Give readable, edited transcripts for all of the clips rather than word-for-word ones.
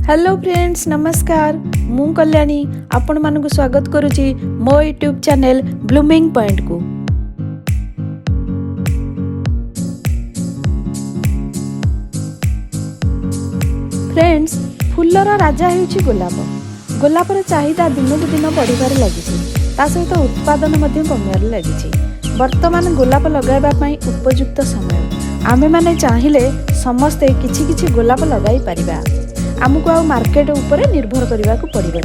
Hello friends नमस्कार मु कल्याणी आपण मानक स्वागत करुची मो यूट्यूब चैनल ब्लूमिंग पॉइंट को। फ्रेंड्स फुलर राजा हेउची गोलाप। गोलापर चाहिदा दिनकु दिन बढ़िबार लागिछि, ता सहित उत्पादन मध्य कमियार लागिछि। वर्तमान गोलाप लगाइबा पई उपयुक्त समय। आमे माने चाहिले समस्ते किछि किछि गोलाप लगाई परिबा। आमको आ मार्केट उपरे निर्भर करने को पड़े।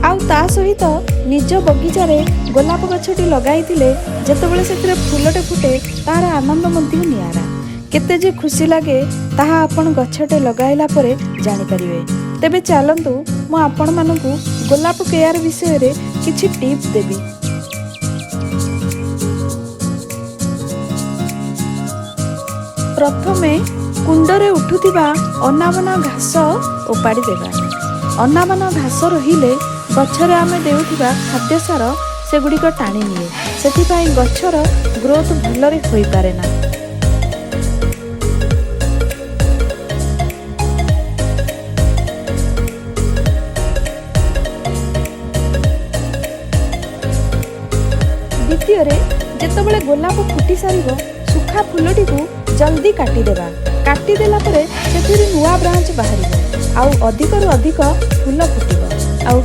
आउ ता सहित निज बगीचार गोलाप गछटी लगाई जितेबाला से फूलटे फुटे तार आनंद मध्य नियारा। केते जे खुशी लगे ताहा आपण गछटे लगाइला परे जानि परिबे। तेबे चलंतु मु आपण मानकु गोलाप केयर विषय रे किछि टिप्स देबी। प्रथमे कुंडरे उठुथिबा अनावना घास उपाड़ी देबा। अनावना घास रहिले गछरे आमे देउथिबा खाद्य सार सेगुड़िक टाणी निए, सेथिपाई गछर ग्रोथ भलरे होई पारे ना। द्वितीय रे जेतेबेले गोलाप फुटी सारिबो सुखा फूलटी को जल्दी काटिदेबा। काटिदेला परे सेथिरे नुआ ब्रांच बाहरिबो आउ अधिक रु अधिक फूल फुटिबो। आउ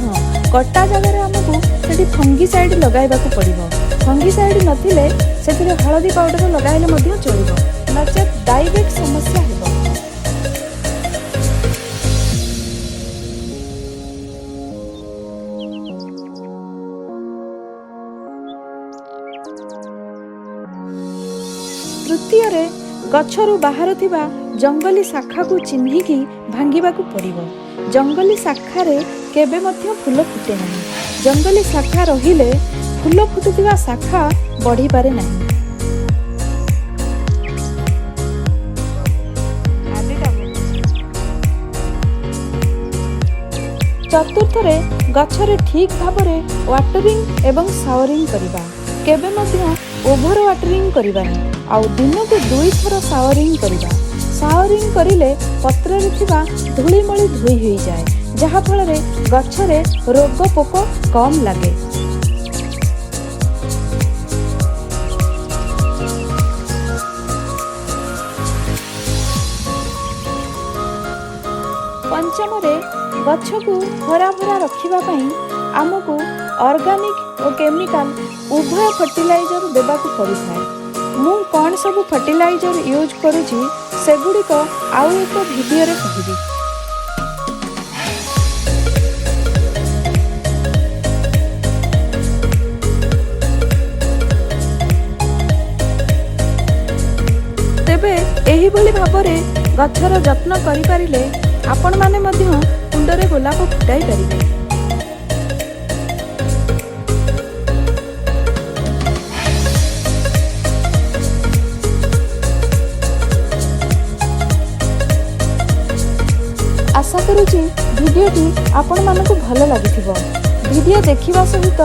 कटा जगह आमको सेठी फंगिसाइड लगाइबाकू पड़िबो। फंगिसाइड नथिले सेथिरे हळदी पाउडर लगाइले मध्य चलिबो, नचेत डाइरेक्ट समस्या हेबो। तृतीय रे गछरु बाहर थिबा जंगली शाखा को चिन्हिकी भांगिबाकू पड़िबो। जंगली शाखा रे केबे मध्य फूल फुटे नहीं। जंगली शाखा रहिले फूल फुटुथिबा शाखा बढ़ी पारे नहीं। चतुर्थ रे गछरे ठीक भाबरे वाटरिंग एवं सावरिंग करिबा। केबे मध्य ओभर वाटरिंग करिबानी आउ दिनकु 2 थर सावरिंग करिबा। सावरिंग करिले पत्र रे थिबा धूलीमळी धोई होई जाय, जहा फल रे गछरे रोग पोक कम लागे। पंचम रे गछ को हरा भरा रखिबा पई आमको ऑर्गेनिक और केमिकल उभय फर्टिलाइजर देबाकू पड़िଥାଏ। मु कौन सब फर्टिलाइजर यूज करुची सेगुड़िक आउ एक वीडियो रे कहबी। तेबे एही भली भाबरे गछर जत्न करि पारिले आपण माने मध्य कुंडरे गोलाप फुटाई पारिबे। आशा करुची वीडियोटी आपण मानकु भल लागिथिबो। वीडियो देखिबा सहित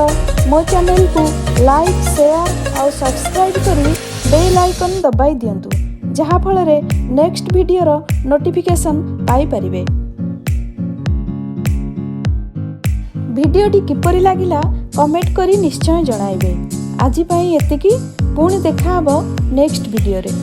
मो चैनल को लाइक शेयर और सब्सक्राइब करी बेल आइकन दबाई दियंतु, जहा फल रे नेक्स्ट वीडियो रो नोटिफिकेशन पाई परिबे। वीडियोटी किपरि लागिला कमेंट करी निश्चय जणाइबे। आजि पई एतिकी, पुणी देखा हबो नेक्स्ट वीडियो रे।